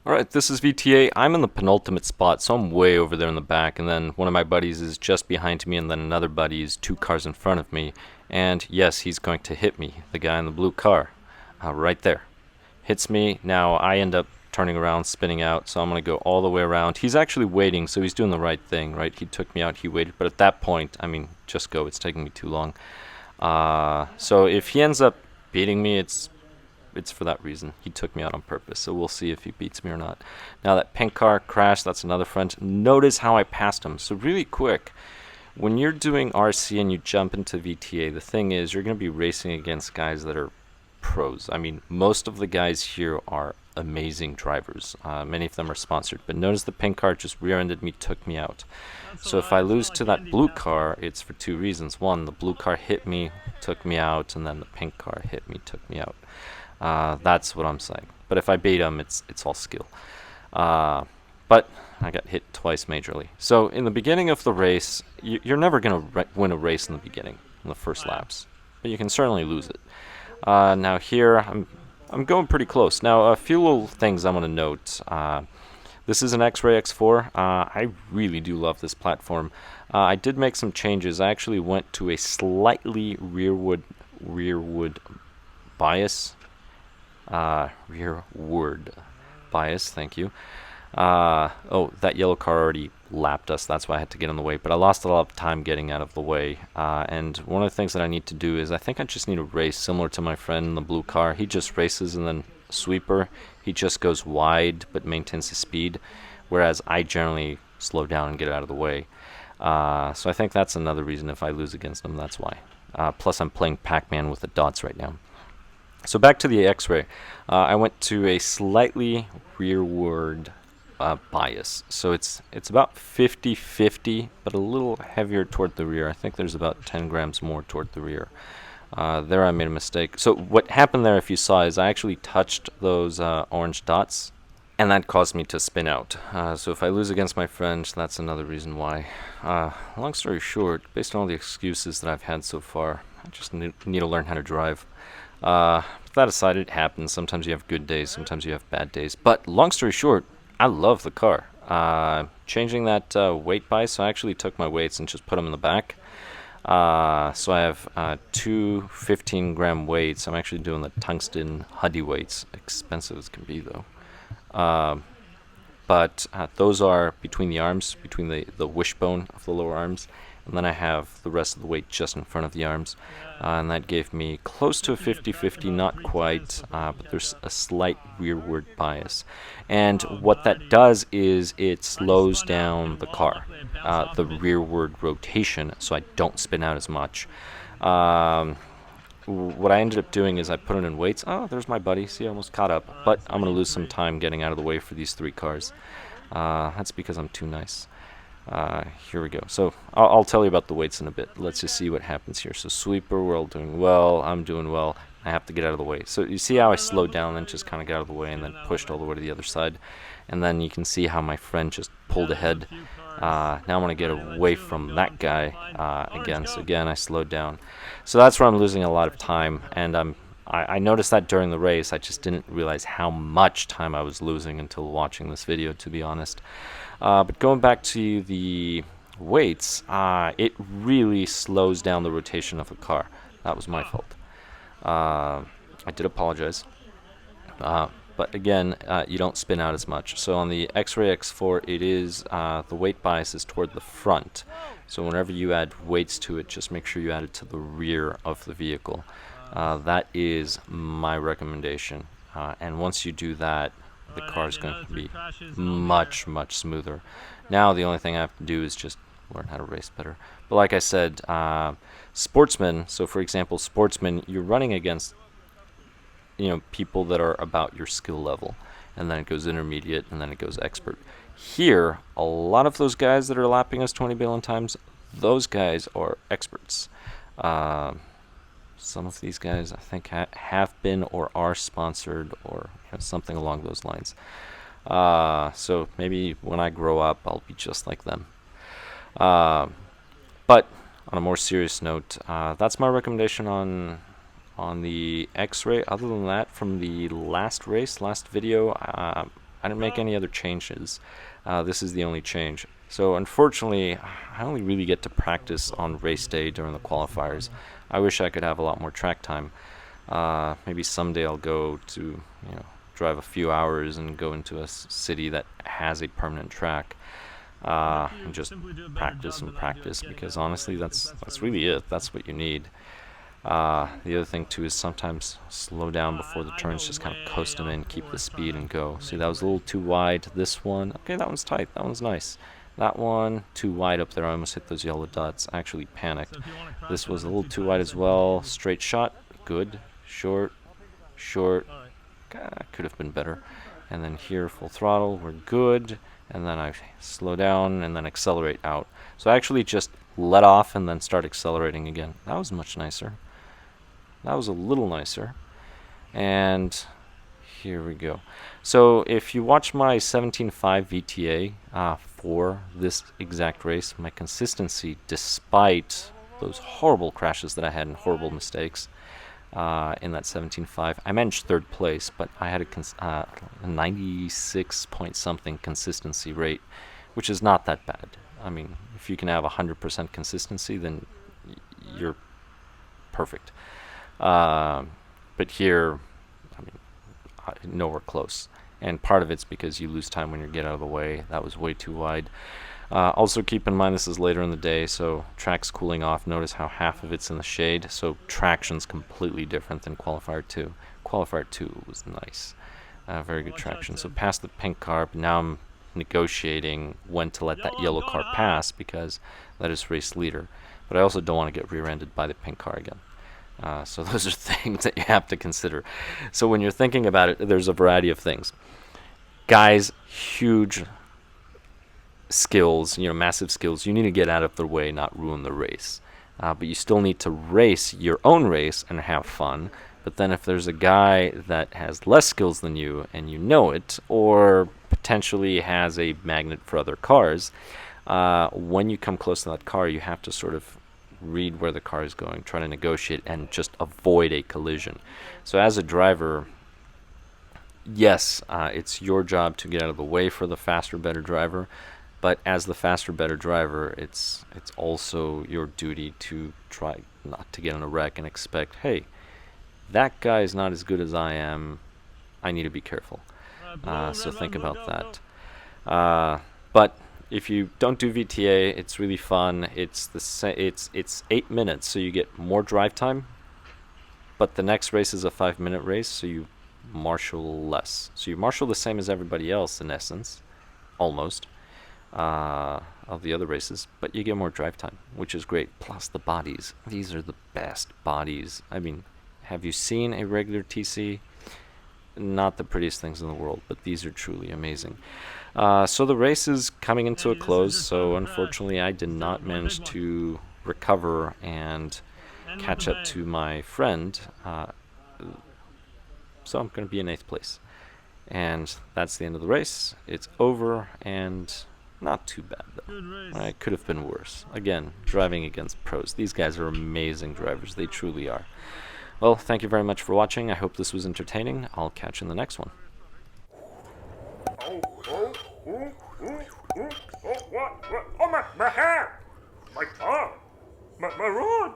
Alright, this is VTA. I'm in the penultimate spot, so I'm way over there in the back, and then one of my buddies is just behind me, and then another buddy is 2 cars in front of me. And yes, he's going to hit me, the guy in the blue car. Right there. Hits me. Now I end up turning around, spinning out, so I'm going to go all the way around. He's actually waiting, so he's doing the right thing, right? He took me out, he waited, but at that point, I mean, just go, it's taking me too long. So if he ends up beating me, it's for that reason. He took me out on purpose, so we'll see if he beats me or not. Now that pink car crashed, that's another front. Notice how I passed him. So really quick, when you're doing RC and you jump into VTA, the thing is you're going to be racing against guys that are pros. I mean, most of the guys here are amazing drivers. Many of them are sponsored, but notice the pink car just rear-ended me, took me out. So if I lose to that blue car, it's for two reasons. One, the blue car hit me, took me out, and then the pink car hit me, took me out. That's what I'm saying. But if I beat him, it's all skill. But I got hit twice majorly. So in the beginning of the race, you're never going to win a race in the beginning, in the first laps. But you can certainly lose it. Now here, I'm going pretty close. Now a few little things I'm going to note. This is an Xray X4. I really do love this platform. I did make some changes. I actually went to a slightly rearward bias. Rearward bias, thank you. Oh, that yellow car already lapped us, that's why I had to get in the way, but I lost a lot of time getting out of the way. And one of the things that I need to do is I think I just need to race similar to my friend in the blue car. He just races, and then sweeper, he just goes wide but maintains his speed, whereas I generally slow down and get out of the way. So I think that's another reason if I lose against him, that's why. Plus I'm playing Pac-Man with the dots right now. So back to the X-Ray. I went to a slightly rearward bias. So it's about 50-50, but a little heavier toward the rear. I think there's about 10 grams more toward the rear. There I made a mistake. So what happened there, if you saw, is I actually touched those orange dots, and that caused me to spin out. So if I lose against my friend, that's another reason why. Long story short, based on all the excuses that I've had so far, I just need to learn how to drive. That aside, it happens. Sometimes you have good days, sometimes you have bad days. But long story short, I love the car. Changing that weight bias, so I actually took my weights and just put them in the back. So I have two 15-gram weights. I'm actually doing the tungsten Huddy weights. Expensive as can be, though. But those are between the arms, between the wishbone of the lower arms. And then I have the rest of the weight just in front of the arms. And that gave me close to a 50-50, not quite, but there's a slight rearward bias. And what that does is it slows down the car, the rearward rotation, so I don't spin out as much. What I ended up doing is I put it in weights. Oh, there's my buddy. See, I almost caught up. But I'm going to lose some time getting out of the way for these 3 cars. That's because I'm too nice. Here we go. So I'll tell you about the weights in a bit. Let's just see what happens here. So sweeper, we're all doing well. I'm doing well. I have to get out of the way. So you see how I slowed down and just kind of got out of the way and then pushed all the way to the other side. And then you can see how my friend just pulled ahead. Now I want to get away from that guy again. So again, I slowed down. So that's where I'm losing a lot of time. And I noticed that during the race. I just didn't realize how much time I was losing until watching this video, to be honest. But going back to the weights, it really slows down the rotation of the car. That was my fault. I did apologize. But again, you don't spin out as much. So on the Xray X4, it is the weight bias is toward the front. So whenever you add weights to it, just make sure you add it to the rear of the vehicle. That is my recommendation. And once you do that, the car is going to be much, much smoother. Now the only thing I have to do is just learn how to race better. But like I said, sportsmen, so for example, sportsmen, you're running against people that are about your skill level, and then it goes intermediate, and then it goes expert. Here, a lot of those guys that are lapping us 20 billion times, those guys are experts. Some of these guys, I think, have been or are sponsored or something along those lines. So maybe when I grow up, I'll be just like them. But on a more serious note, that's my recommendation on the X-Ray. Other than that, from the last video, I didn't make any other changes. This is the only change. So unfortunately, I only really get to practice on race day during the qualifiers. I wish I could have a lot more track time. Maybe someday I'll go to, drive a few hours and go into a city that has a permanent track. And just practice and practice, because honestly that's really it. That's what you need. The other thing too is sometimes slow down before the turns, just kind of coast them in, keep the speed and go. See, that was a little too wide. This one, okay, that one's tight, that one's nice. That one, too wide up there, I almost hit those yellow dots. I actually panicked. This was a little too wide as well. Straight shot, good. Short, could have been better. And then here, full throttle, we're good. And then I slow down and then accelerate out. So I actually just let off and then start accelerating again. That was much nicer. That was a little nicer. And here we go. So if you watch my 17.5 VTA for this exact race, my consistency, despite those horrible crashes that I had and horrible mistakes in that 17.5, I managed third place, but I had a 96 point something consistency rate, which is not that bad. I mean, if you can have 100% consistency, then you're perfect. But here, I mean, nowhere close. And part of it's because you lose time when you get out of the way. That was way too wide. Also keep in mind this is later in the day, so track's cooling off. Notice how half of it's in the shade, so traction's completely different than Qualifier 2. Qualifier 2 was nice. Very good traction. So past the pink car, but now I'm negotiating when to let that yellow car pass, because that is race leader. But I also don't want to get rear-ended by the pink car again. So those are things that you have to consider. So when you're thinking about it, there's a variety of things. Guys, huge skills, massive skills. You need to get out of the way, not ruin the race. But you still need to race your own race and have fun. But then if there's a guy that has less skills than you and you know it, or potentially has a magnet for other cars, when you come close to that car, you have to sort of read where the car is going, try to negotiate, and just avoid a collision. So as a driver, yes, it's your job to get out of the way for the faster, better driver, but as the faster, better driver, it's also your duty to try not to get in a wreck and expect, hey, that guy is not as good as I am, I need to be careful. So think about that. But if you don't do VTA, it's really fun. It's 8 minutes, so you get more drive time. But the next race is a 5-minute race, so you marshal less. So you marshal the same as everybody else in essence, almost, of the other races. But you get more drive time, which is great. Plus the bodies. These are the best bodies. I mean, have you seen a regular TC? Not the prettiest things in the world, but these are truly amazing. So the race is coming into a close, so unfortunately I did not manage to recover and catch up to my friend, so I'm going to be in 8th place. And that's the end of the race. It's over, and not too bad though. It could have been worse. Again, driving against pros. These guys are amazing drivers, they truly are. Well, thank you very much for watching. I hope this was entertaining. I'll catch you in the next one. Oh, my hair! My tongue! My rod!